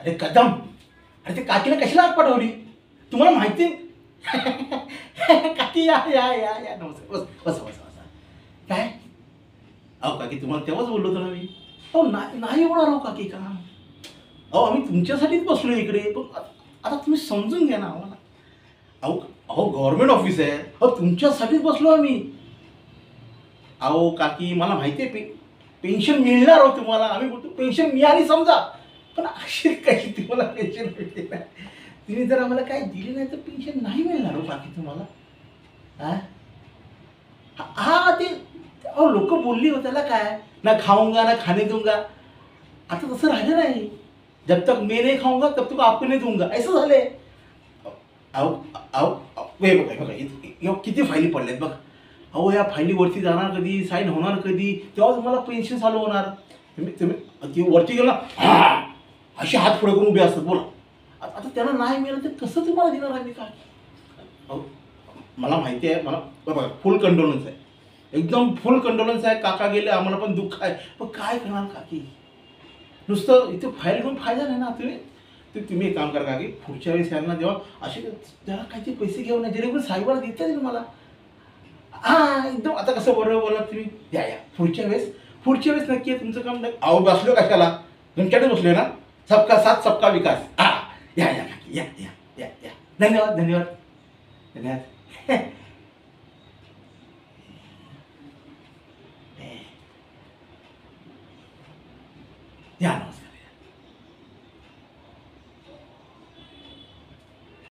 अरे कदम, अरे ते काकीला कशाला आत पाठवली तुम्हाला माहिती काकी या या या या नमस्कार, बस बस बस बस. काय अहो काकी तुम्हाला तेव्हाच बोललो होतो ना मी. अहो नाही होणार हो काकी का. अहो आम्ही तुमच्यासाठीच बसलो इकडे, पण आता तुम्ही समजून घ्या ना आम्हाला. अहो अहो गव्हर्नमेंट ऑफिस आहे, अहो तुमच्यासाठीच बसलो आम्ही. अहो काकी मला माहिती आहे पेन्शन मिळणार हो तुम्हाला. आम्ही बोलतो पेन्शन मिळाली समजा, पण अशी कशी तुम्हाला पेन्शन मिळते ना. तुम्ही जर आम्हाला काय दिली नाही तर पेन्शन नाही मिळणार हो बाकी तुम्हाला. हां हां ते अहो लोक बोलली हो त्याला काय, ना खाऊंगा ना खाने दूंगा. आता तसं राहिलं नाही. जब तक मैं नहीं खाऊंगा तब तक आपको नहीं दूंगा असं झालंय. अहो अहो हे बघा हे बघा किती फायली पडल्यात बघा. अहो या फायलीवरती जाणार कधी, साईन होणार कधी, तेव्हा तुम्हाला पेन्शन चालू होणार. तुम्ही तुम्ही ती वरती गेला हां असे हात पुढे करून उभे असतात बोला. आता त्यांना नाही मिळालं तर कसं तुम्हाला देणार आम्ही काय. अहो मला माहिती आहे, मला बघा फुल कंडोलन्स आहे, एकदम फुल कंडोलन्स आहे. काका गेले आम्हाला पण दुःख आहे, पण काय करणार काकी. नुसतं इथे फाईल घेऊन फायदा नाही ना. तुम्ही एक काम करा काकी, पुढच्या वेळेस यांना जेव्हा असे त्याला काहीतरी पैसे घेऊन नाही जेणेकरून साहेबाला देता येईल मला. हां एकदम आता कसं बरोबर बोला तुम्ही. या या पुढच्या वेळेस नक्की आहे तुमचं काम. अहो बसलो कशाला, तुमच्याकडे बसलोय ना. सबका साथ सबका विकास. हां या या काकी या या या या. धन्यवाद धन्यवाद धन्यवाद. या नमस्कार.